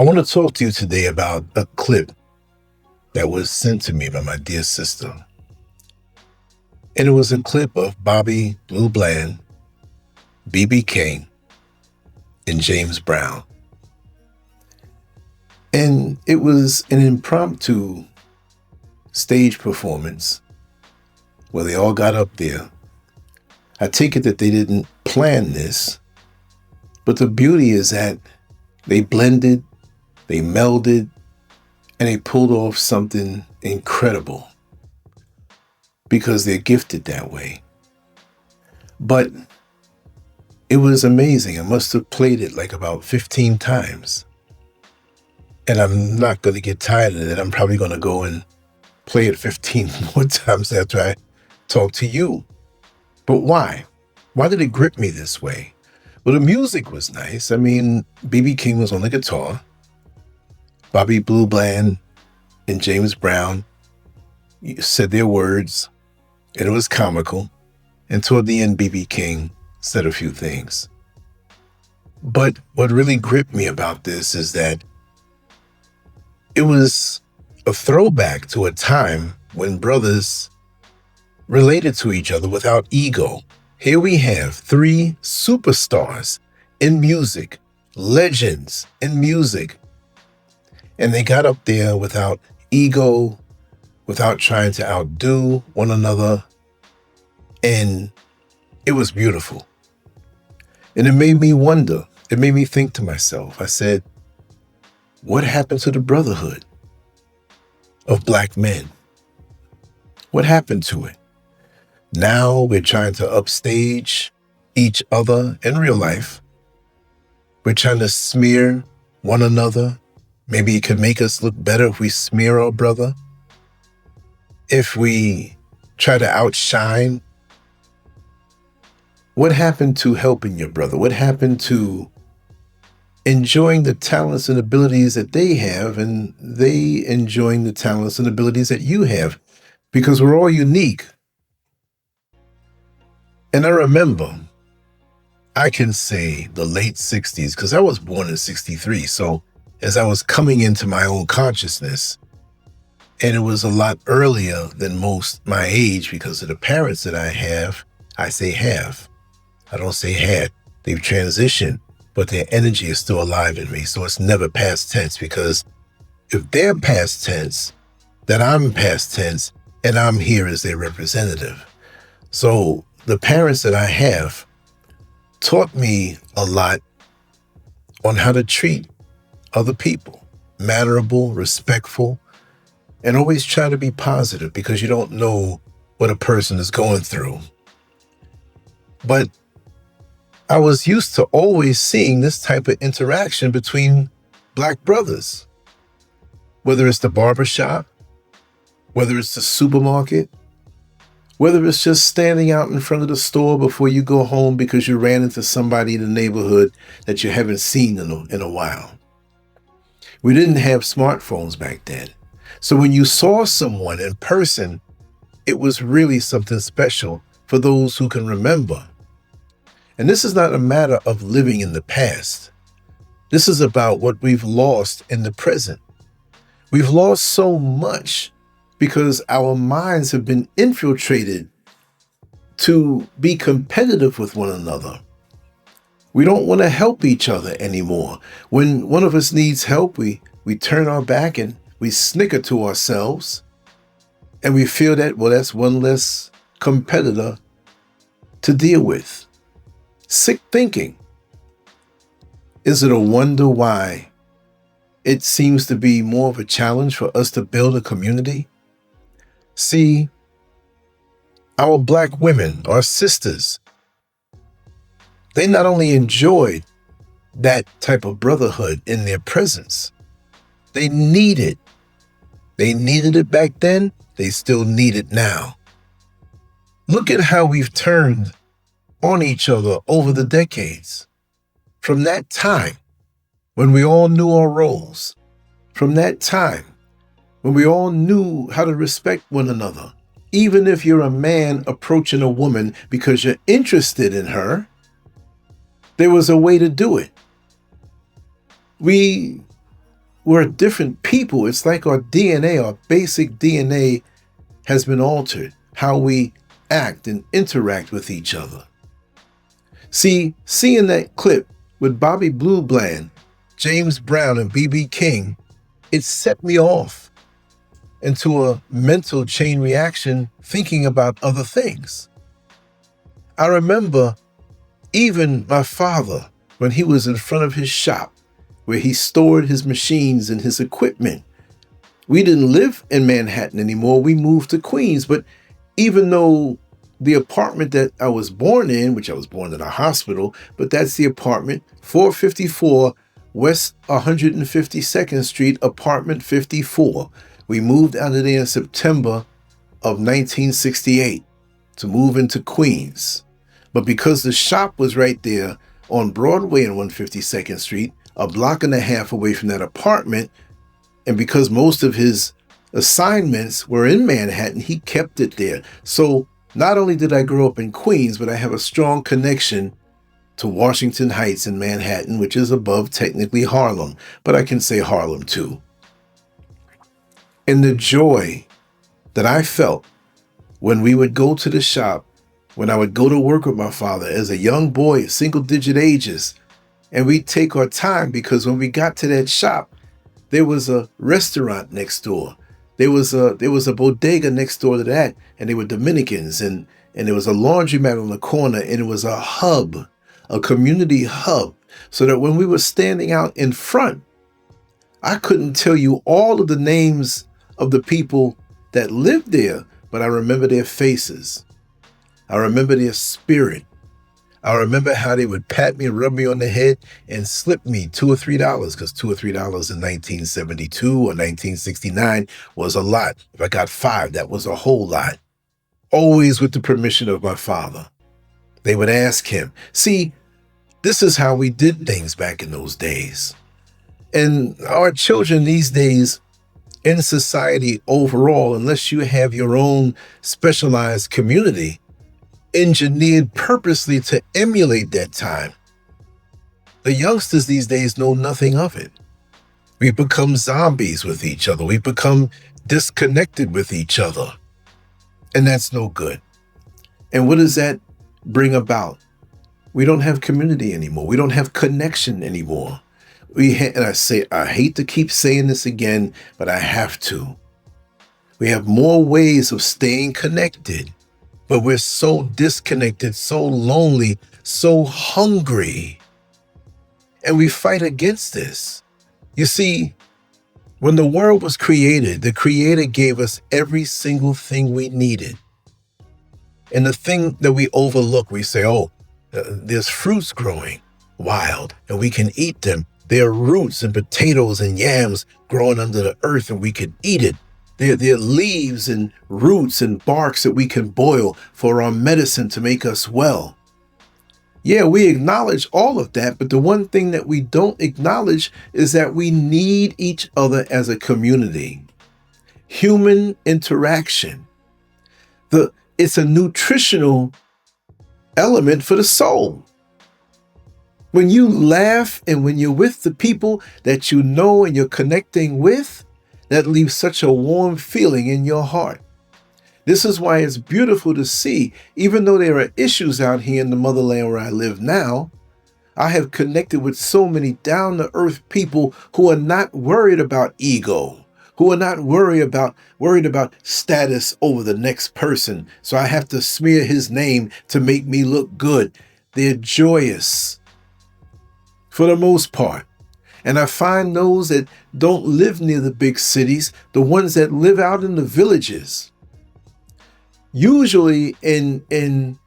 I want to talk to you today about a clip that was sent to me by my dear sister. And it was a clip of Bobby Blue Bland, BB King, and James Brown. And it was an impromptu stage performance where they all got up there. I take it that they didn't plan this, but the beauty is that they blended, they melded, and they pulled off something incredible because they're gifted that way. But it was amazing. I must have played it like about 15 times. And I'm not going to get tired of it. I'm probably going to go and play it 15 more times after I talk to you. But why? Why did it grip me this way? Well, the music was nice. I mean, BB King was on the guitar. Bobby Blue Bland and James Brown said their words, and it was comical. And toward the end, BB King said a few things. But what really gripped me about this is that it was a throwback to a time when brothers related to each other without ego. Here we have three superstars in music, legends in music, and they got up there without ego, without trying to outdo one another, and it was beautiful. And it made me wonder, it made me think to myself, I said, what happened to the brotherhood of black men? What happened to it? Now we're trying to upstage each other in real life. We're trying to smear one another. Maybe it could make us look better if we smear our brother. If we try to outshine. What happened to helping your brother? What happened to enjoying the talents and abilities that they have and they enjoying the talents and abilities that you have? Because we're all unique. And I remember, I can say the late 60s, because I was born in 63. So as I was coming into my own consciousness, and it was a lot earlier than most my age because of the parents that I have, I say have. I don't say had. They've transitioned, but their energy is still alive in me. So it's never past tense, because if they're past tense, then I'm past tense and I'm here as their representative. So the parents that I have taught me a lot on how to treat other people, mannerable, respectful, and always try to be positive, because you don't know what a person is going through. But I was used to always seeing this type of interaction between black brothers, whether it's the barbershop, whether it's the supermarket, whether it's just standing out in front of the store before you go home because you ran into somebody in the neighborhood that you haven't seen in a while. We didn't have smartphones back then. So when you saw someone in person, it was really something special for those who can remember. And this is not a matter of living in the past. This is about what we've lost in the present. We've lost so much because our minds have been infiltrated to be competitive with one another. We don't want to help each other anymore. When one of us needs help, we turn our back and we snicker to ourselves, and we feel that, well, that's one less competitor to deal with. Sick thinking. Is it a wonder why it seems to be more of a challenge for us to build a community? See, our black women, our sisters, they not only enjoyed that type of brotherhood in their presence, they need it. They needed it back then. They still need it now. Look at how we've turned on each other over the decades. From that time when we all knew our roles, from that time when we all knew how to respect one another, even if you're a man approaching a woman because you're interested in her, there was a way to do it. We we're different people. It's like our DNA, our basic DNA has been altered, how we act and interact with each other. See, seeing that clip with Bobby Blue Bland, James Brown, and B.B. King, it set me off into a mental chain reaction thinking about other things. I remember even my father, when he was in front of his shop where he stored his machines and his equipment. We didn't live in Manhattan anymore. We moved to Queens. But even though the apartment that I was born in, which I was born in a hospital, but that's the apartment, 454 West 152nd Street, apartment 54. We moved out of there in September of 1968 to move into Queens. But because the shop was right there on Broadway and 152nd Street, a block and a half away from that apartment, and because most of his assignments were in Manhattan, he kept it there. So not only did I grow up in Queens, but I have a strong connection to Washington Heights in Manhattan, which is above technically Harlem, but I can say Harlem too. And the joy that I felt when we would go to the shop, when I would go to work with my father as a young boy, single-digit ages, and we'd take our time because when we got to that shop, there was a restaurant next door. There was a bodega next door to that, and they were Dominicans, and there was a laundromat on the corner, and it was a hub, a community hub, so that when we were standing out in front, I couldn't tell you all of the names of the people that lived there, but I remember their faces. I remember their spirit. I remember how they would pat me and rub me on the head and slip me $2 or $3, because $2 or $3 in 1972 or 1969 was a lot. If I got 5, that was a whole lot. Always with the permission of my father. They would ask him. See, this is how we did things back in those days. And our children these days in society overall, unless you have your own specialized community, engineered purposely to emulate that time. The youngsters these days know nothing of it. We become zombies with each other. We become disconnected with each other. And that's no good. And what does that bring about? We don't have community anymore. We don't have connection anymore. And I hate to keep saying this again, but I have to. We have more ways of staying connected, but we're so disconnected, so lonely, so hungry. And we fight against this. You see, when the world was created, the Creator gave us every single thing we needed. And the thing that we overlook, we say, there's fruits growing wild and we can eat them. There are roots and potatoes and yams growing under the earth and we can eat it. There are leaves and roots and barks that we can boil for our medicine to make us well. Yeah, we acknowledge all of that, but the one thing that we don't acknowledge is that we need each other as a community. Human interaction. It's a nutritional element for the soul. When you laugh and when you're with the people that you know and you're connecting with, that leaves such a warm feeling in your heart. This is why it's beautiful to see, even though there are issues out here in the motherland where I live now, I have connected with so many down-to-earth people who are not worried about ego, who are not worried about status over the next person, so I have to smear his name to make me look good. They're joyous for the most part. And I find those that don't live near the big cities, the ones that live out in the villages, usually in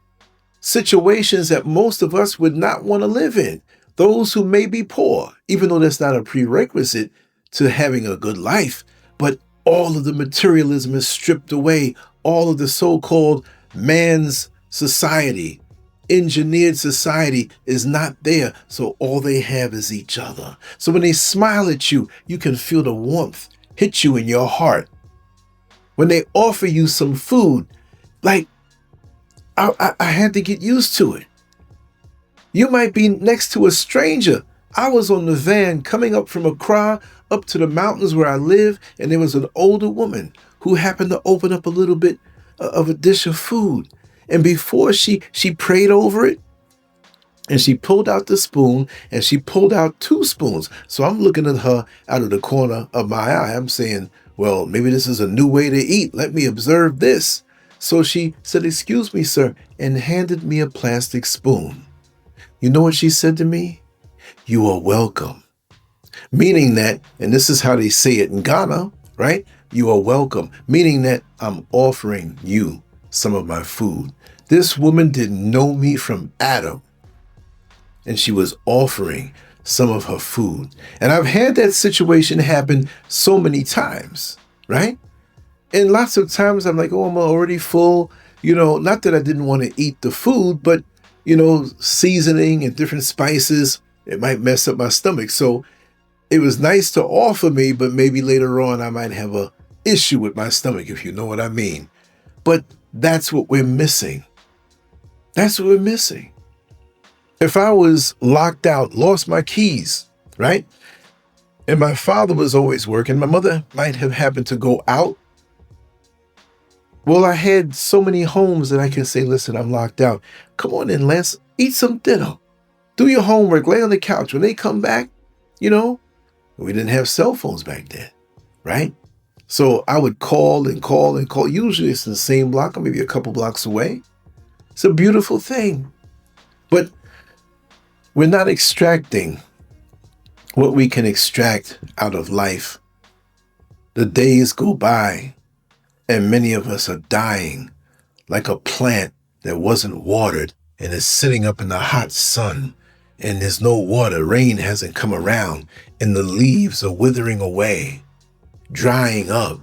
situations that most of us would not want to live in. Those who may be poor, even though that's not a prerequisite to having a good life, but all of the materialism is stripped away. All of the so-called man's society, engineered society is not there, so all they have is each other. So when they smile at you, you can feel the warmth hit you in your heart. When they offer you some food, like I had to get used to it. You might be next to a stranger. I was on the van coming up from Accra. up to the mountains where I live, and there was an older woman who happened to open up a little bit of a dish of food. And before she prayed over it, and she pulled out the spoon, and she pulled out 2 spoons. So I'm looking at her out of the corner of my eye. I'm saying, well, maybe this is a new way to eat. Let me observe this. So she said, "Excuse me, sir," and handed me a plastic spoon. You know what she said to me? "You are welcome." Meaning that, and this is how they say it in Ghana, right? You are welcome. Meaning that I'm offering you some of my food. This woman didn't know me from Adam, and she was offering some of her food. And I've had that situation happen so many times, right? And lots of times I'm like, oh, I'm already full. Not that I didn't want to eat the food, but, seasoning and different spices, it might mess up my stomach. So it was nice to offer me, but maybe later on I might have a issue with my stomach, if you know what I mean. But that's what we're missing. That's what we're missing. If I was locked out, lost my keys, right? And my father was always working, my mother might have happened to go out. Well, I had so many homes that I can say, listen, I'm locked out. Come on in, Lance, eat some dinner. Do your homework, lay on the couch. When they come back, we didn't have cell phones back then, right? So I would call and call and call. Usually it's in the same block or maybe a couple blocks away. It's a beautiful thing. But we're not extracting what we can extract out of life. The days go by, and many of us are dying like a plant that wasn't watered and is sitting up in the hot sun, and there's no water. Rain hasn't come around, and the leaves are withering away, drying up.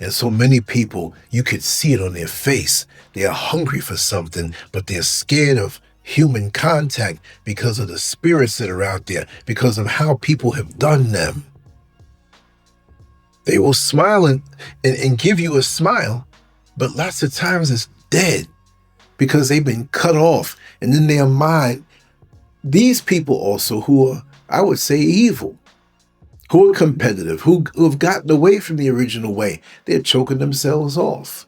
And so many people, you could see it on their face. They are hungry for something, but they're scared of human contact because of the spirits that are out there, because of how people have done them. They will smile and give you a smile, but lots of times it's dead because they've been cut off. And in their mind, these people also who are, I would say, evil, who are competitive, who have gotten away from the original way, they're choking themselves off.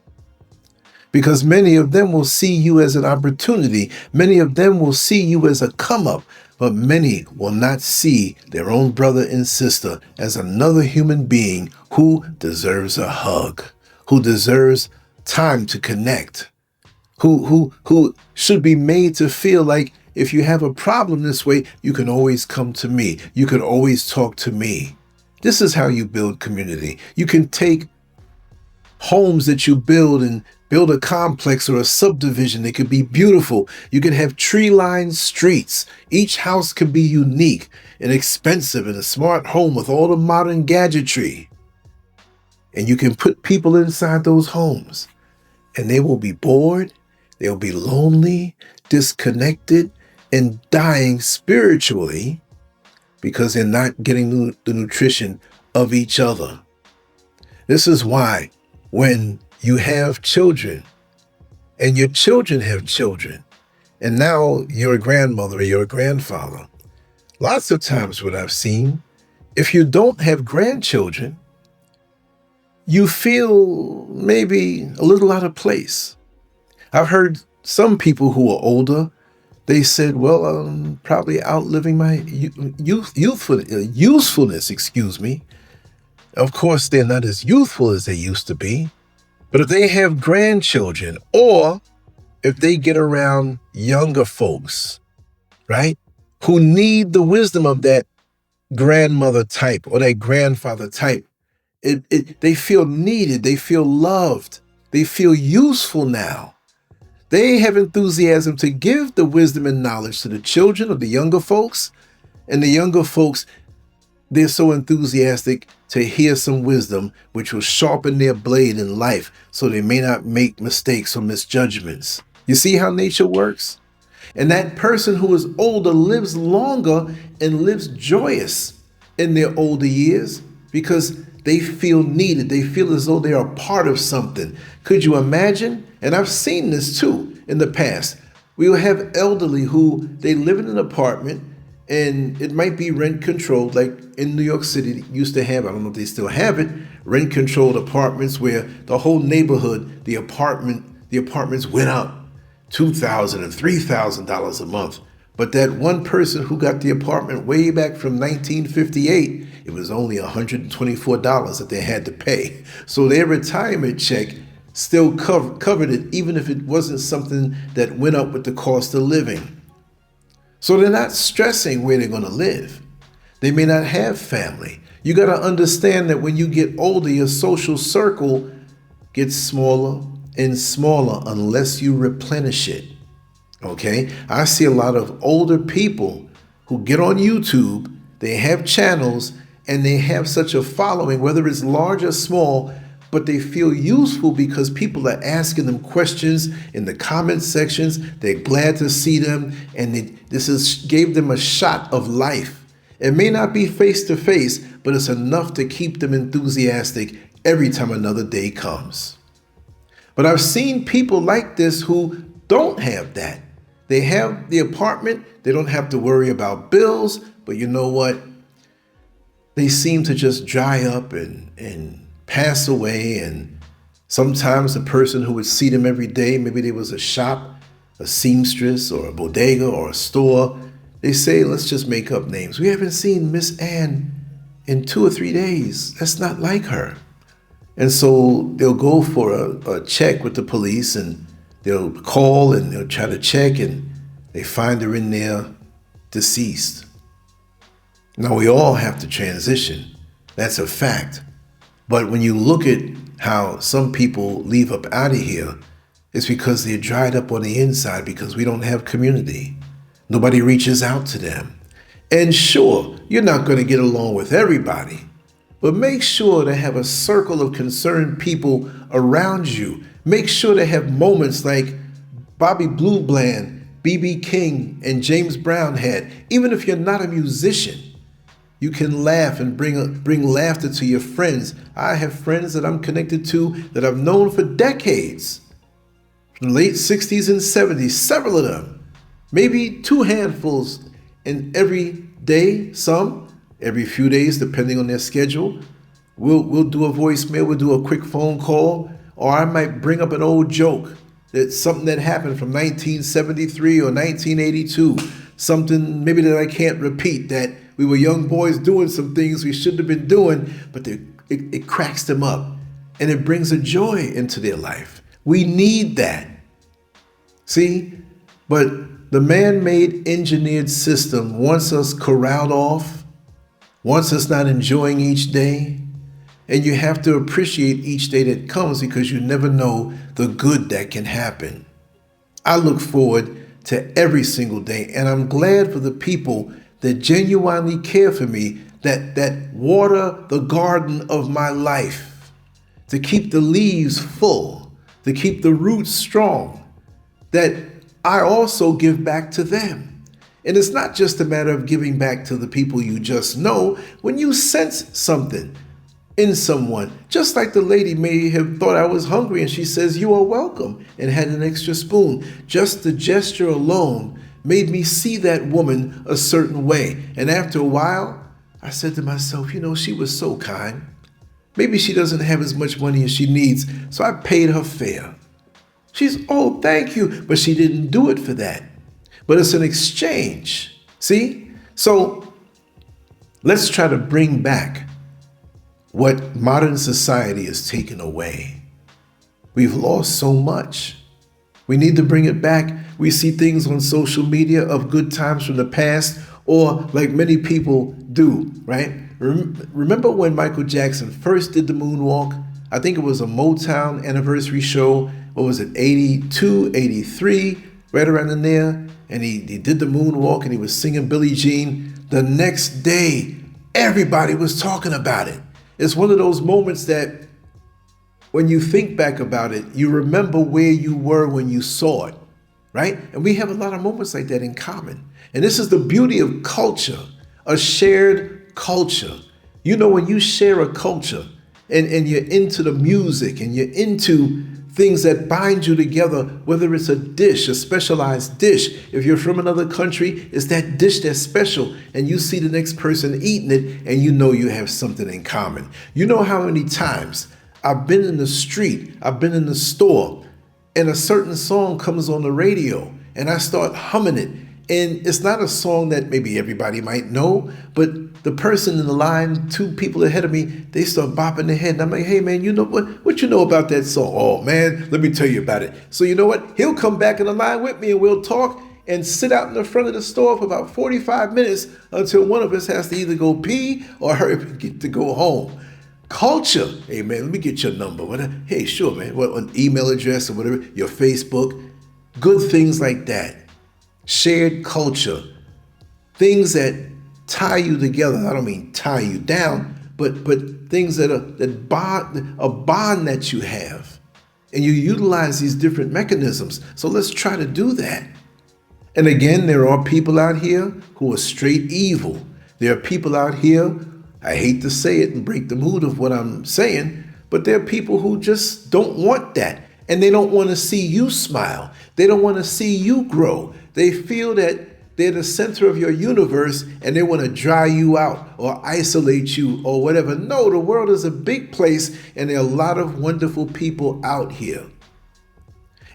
Because many of them will see you as an opportunity. Many of them will see you as a come up, but many will not see their own brother and sister as another human being who deserves a hug, who deserves time to connect, who should be made to feel like if you have a problem this way, you can always come to me. You can always talk to me. This is how you build community. You can take homes that you build and build a complex or a subdivision. They could be beautiful. You can have tree-lined streets. Each house can be unique and expensive and a smart home with all the modern gadgetry. And you can put people inside those homes, and they will be bored, they'll be lonely, disconnected, and dying spiritually because they're not getting the nutrition of each other. This is why when you have children and your children have children, and now you're a grandmother or you're a grandfather, lots of times what I've seen, if you don't have grandchildren, you feel maybe a little out of place. I've heard some people who are older, they said, well, I'm probably outliving my usefulness, excuse me. Of course, they're not as youthful as they used to be, but if they have grandchildren or if they get around younger folks, right, who need the wisdom of that grandmother type or that grandfather type, they feel needed, they feel loved, they feel useful now. They have enthusiasm to give the wisdom and knowledge to the children or the younger folks, and the younger folks, they're so enthusiastic to hear some wisdom which will sharpen their blade in life so they may not make mistakes or misjudgments. You see how nature works? And that person who is older lives longer and lives joyous in their older years because they feel needed. They feel as though they are part of something. Could you imagine? And I've seen this too in the past. We will have elderly who they live in an apartment And it might be rent controlled, like in New York City used to have, I don't know if they still have it, rent controlled apartments where the whole neighborhood, the apartments went up $2,000 and $3,000 a month. But that one person who got the apartment way back from 1958, it was only $124 that they had to pay. So their retirement check still covered it, even if it wasn't something that went up with the cost of living. So they're not stressing where they're going to live. They may not have family. You got to understand that when you get older, your social circle gets smaller and smaller unless you replenish it. Okay? I see a lot of older people who get on YouTube, they have channels, and they have such a following, whether it's large or small, but they feel useful because people are asking them questions in the comment sections. They're glad to see them, and this gave them a shot of life. It may not be face to face, but it's enough to keep them enthusiastic every time another day comes. But I've seen people like this who don't have that. They have the apartment, they don't have to worry about bills, but you know what? They seem to just dry up and pass away. And sometimes the person who would see them every day, maybe there was a shop, a seamstress or a bodega or a store, they say, let's just make up names. We haven't seen Miss Ann in 2 or 3 days. That's not like her. And so they'll go for a check with the police, and they'll call and they'll try to check, and they find her in there deceased. Now, we all have to transition. That's a fact. But when you look at how some people leave up out of here, it's because they're dried up on the inside because we don't have community. Nobody reaches out to them. And sure, you're not going to get along with everybody, but make sure to have a circle of concerned people around you. Make sure to have moments like Bobby Blue Bland, B.B. King, and James Brown had. Even if you're not a musician, you can laugh and bring laughter to your friends. I have friends that I'm connected to that I've known for decades, from the late 60s and 70s, several of them, maybe 2 handfuls, and every day, some, every few days, depending on their schedule, we'll do a voicemail, we'll do a quick phone call, or I might bring up an old joke, that's something that happened from 1973 or 1982, something maybe that I can't repeat, that we were young boys doing some things we shouldn't have been doing, but it cracks them up and it brings a joy into their life. We need that. See? But the man-made engineered system wants us corralled off, wants us not enjoying each day, and you have to appreciate each day that comes because you never know the good that can happen. I look forward to every single day, and I'm glad for the people that genuinely care for me, that water the garden of my life, to keep the leaves full, to keep the roots strong, that I also give back to them. And it's not just a matter of giving back to the people you just know. When you sense something in someone, just like the lady may have thought I was hungry and she says, "You are welcome," and had an extra spoon. Just the gesture alone made me see that woman a certain way. And after a while, I said to myself, she was so kind. Maybe she doesn't have as much money as she needs, so I paid her fare. She's, "Oh, thank you," but she didn't do it for that. But it's an exchange, see? So let's try to bring back what modern society has taken away. We've lost so much. We need to bring it back. We see things on social media of good times from the past, or like many people do, right? Remember when Michael Jackson first did the moonwalk? I think it was a Motown anniversary show. What was it, 82, 83, right around in there? And he did the moonwalk and he was singing Billie Jean. The next day, everybody was talking about it. It's one of those moments that when you think back about it, you remember where you were when you saw it, right? And we have a lot of moments like that in common. And this is the beauty of culture, a shared culture. When you share a culture and you're into the music and you're into things that bind you together, whether it's a dish, a specialized dish. If you're from another country, it's that dish that's special, and you see the next person eating it, and you know you have something in common. You know how many times I've been in the street, I've been in the store, and a certain song comes on the radio, and I start humming it. And it's not a song that maybe everybody might know, but the person in the line, two people ahead of me, they start bopping their head. And I'm like, hey, man, you know what you know about that song? Oh, man, let me tell you about it. So you know what? He'll come back in the line with me and we'll talk and sit out in the front of the store for about 45 minutes until one of us has to either go pee or hurry up and get to go home. Culture. Hey, man, let me get your number. Hey, sure, man. What, an email address or whatever, your Facebook. Good things like that. Shared culture, things that tie you together. I don't mean tie you down, but things that bond, a bond that you have, and you utilize these different mechanisms. So let's try to do that. And again, there are people out here who are straight evil. There are people out here, I hate to say it and break the mood of what I'm saying, but there are people who just don't want that. And they don't want to see you smile. They don't want to see you grow. They feel that they're the center of your universe and they want to dry you out or isolate you or whatever. No, the world is a big place and there are a lot of wonderful people out here.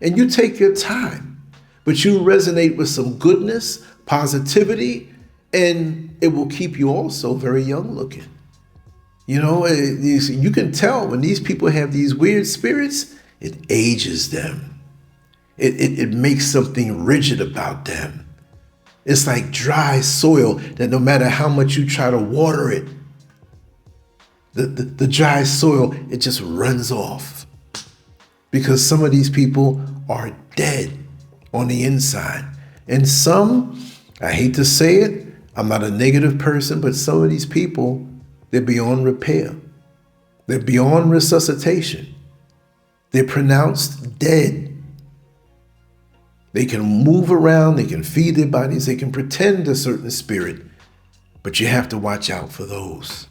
And you take your time, but you resonate with some goodness, positivity, and it will keep you also very young looking. You know, you can tell when these people have these weird spirits, it ages them. It makes something rigid about them. It's like dry soil that no matter how much you try to water it, the dry soil, it just runs off. Because some of these people are dead on the inside. And some, I hate to say it, I'm not a negative person, but some of these people, they're beyond repair. They're beyond resuscitation. They're pronounced dead. They can move around, they can feed their bodies, they can pretend a certain spirit, but you have to watch out for those.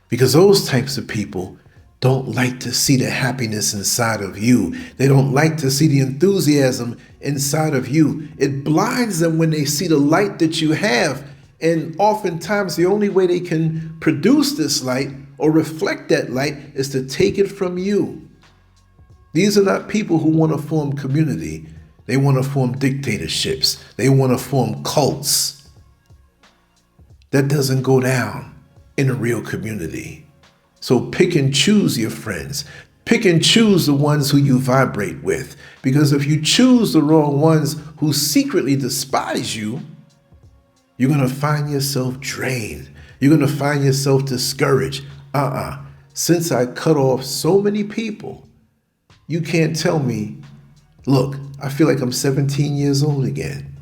Because those types of people don't like to see the happiness inside of you. They don't like to see the enthusiasm inside of you. It blinds them when they see the light that you have. And oftentimes the only way they can produce this light or reflect that light is to take it from you. These are not people who want to form community. They want to form dictatorships. They want to form cults. That doesn't go down in a real community. So pick and choose your friends. Pick and choose the ones who you vibrate with. Because if you choose the wrong ones who secretly despise you, you're going to find yourself drained. You're going to find yourself discouraged. Since I cut off so many people, you can't tell me, look, I feel like I'm 17 years old again.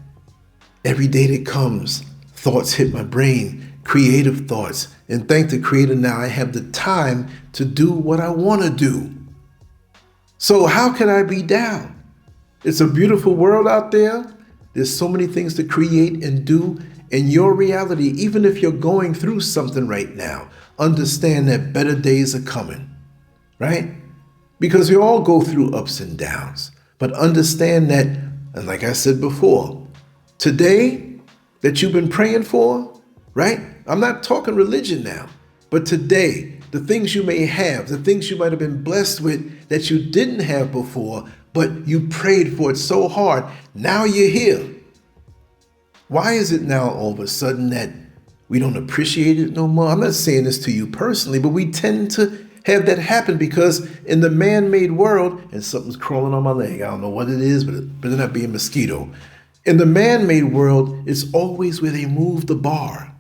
Every day that comes, thoughts hit my brain, creative thoughts. And thank the Creator now I have the time to do what I want to do. So how can I be down? It's a beautiful world out there. There's so many things to create and do. And your reality, even if you're going through something right now, understand that better days are coming, right? Because we all go through ups and downs. But understand that, and like I said before, today that you've been praying for, right? I'm not talking religion now, but today, the things you may have, the things you might have been blessed with that you didn't have before, but you prayed for it so hard, now you're here. Why is it now all of a sudden that we don't appreciate it no more? I'm not saying this to you personally, but we tend to have that happen because in the man-made world, and something's crawling on my leg, I don't know what it is, but it better not be a mosquito. In the man-made world, it's always where they move the bar,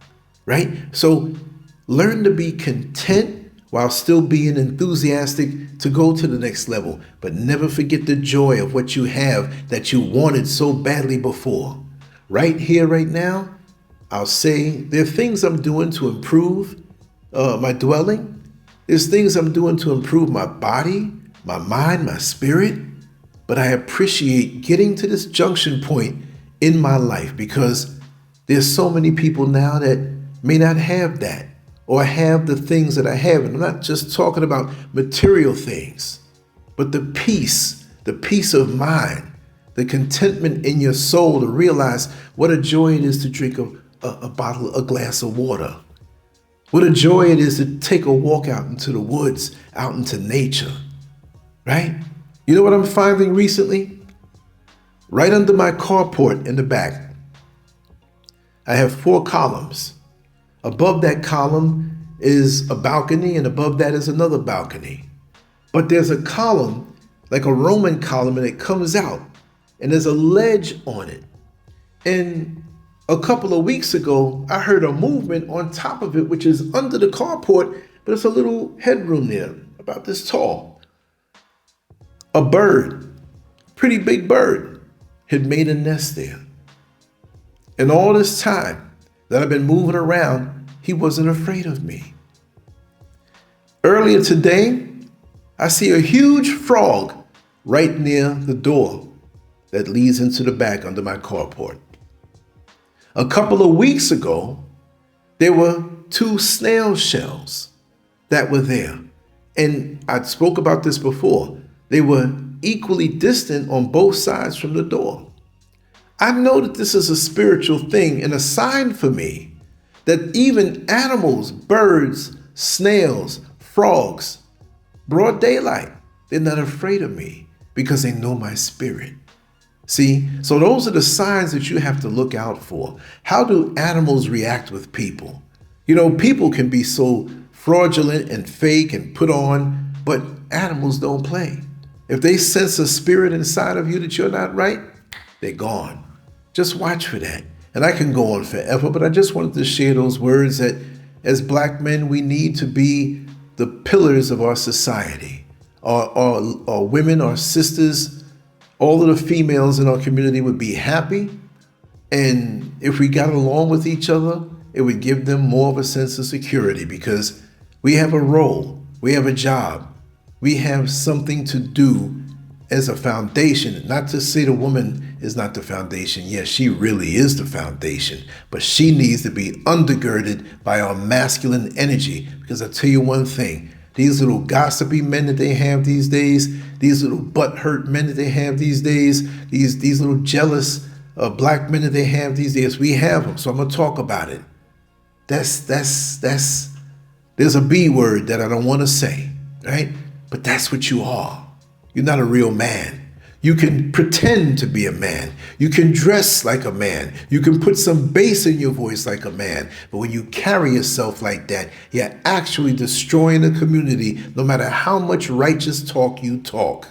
right? So learn to be content while still being enthusiastic to go to the next level, but never forget the joy of what you have that you wanted so badly before. Right here, right now, I'll say there are things I'm doing to improve my dwelling. There's things I'm doing to improve my body, my mind, my spirit. But I appreciate getting to this junction point in my life because there's so many people now that may not have that or have the things that I have. And I'm not just talking about material things, but the peace the peace of mind, the contentment in your soul to realize what a joy it is to drink a glass of water. What a joy it is to take a walk out into the woods, out into nature, right? You know what I'm finding recently? Right under my carport in the back, I have 4 columns. Above that column is a balcony, and above that is another balcony. But there's a column, like a Roman column, and it comes out, and there's a ledge on it. And a couple of weeks ago, I heard a movement on top of it, which is under the carport, but it's a little headroom there, about this tall. A bird, pretty big bird, had made a nest there. And all this time that I've been moving around, he wasn't afraid of me. Earlier today, I see a huge frog right near the door that leads into the back under my carport. A couple of weeks ago, there were 2 snail shells that were there. And I spoke about this before. They were equally distant on both sides from the door. I know that this is a spiritual thing and a sign for me that even animals, birds, snails, frogs, broad daylight, they're not afraid of me because they know my spirit. See, so those are the signs that you have to look out for. How do animals react with people? You know, people can be so fraudulent and fake and put on, but animals don't play. If they sense a spirit inside of you that you're not right, they're gone. Just watch for that. And I can go on forever, but I just wanted to share those words that as Black men, we need to be the pillars of our society. Our women, our sisters, all of the females in our community would be happy. And if we got along with each other, it would give them more of a sense of security because we have a role, we have a job, we have something to do as a foundation. Not to say the woman is not the foundation. Yes, she really is the foundation, but she needs to be undergirded by our masculine energy. Because I tell you one thing, these little gossipy men that they have these days, these little butthurt men that they have these days, these little jealous Black men that they have these days, we have them. So I'm gonna talk about it. There's a B word that I don't want to say, right? But that's what you are. You're not a real man. You can pretend to be a man. You can dress like a man. You can put some bass in your voice like a man. But when you carry yourself like that, you're actually destroying the community no matter how much righteous talk you talk.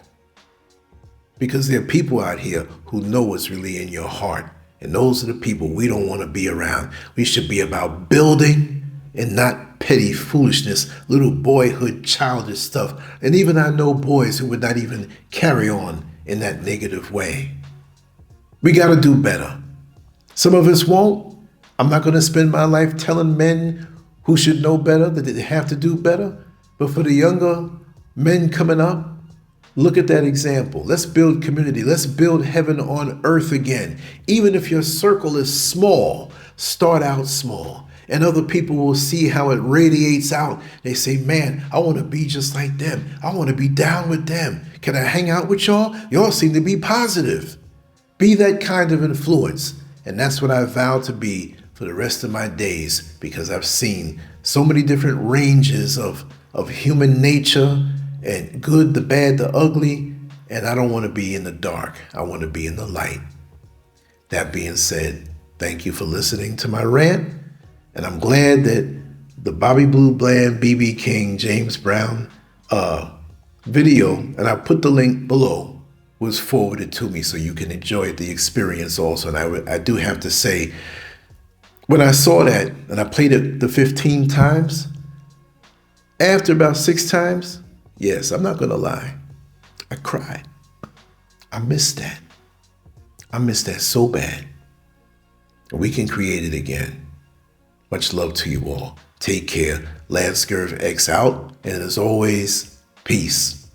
Because there are people out here who know what's really in your heart. And those are the people we don't want to be around. We should be about building and not petty foolishness, little boyhood, childish stuff. And even I know boys who would not even carry on in that negative way. We got to do better. Some of us won't. I'm not going to spend my life telling men who should know better that they have to do better. But for the younger men coming up, look at that example. Let's build community. Let's build heaven on earth again. Even if your circle is small, start out small. And other people will see how it radiates out. They say, man, I want to be just like them. I want to be down with them. Can I hang out with y'all? Y'all seem to be positive. Be that kind of influence. And that's what I vow to be for the rest of my days, because I've seen so many different ranges of human nature, and good, the bad, the ugly. And I don't want to be in the dark. I want to be in the light. That being said, thank you for listening to my rant. And I'm glad that the Bobby Blue Bland, BB King, James Brown video, and I put the link below, was forwarded to me so you can enjoy the experience also. And I do have to say, when I saw that and I played it the 15 times, after about 6 times, yes, I'm not going to lie, I cried. I missed that. I missed that so bad. We can create it again. Much love to you all. Take care. LanceScurvX out. And as always, peace.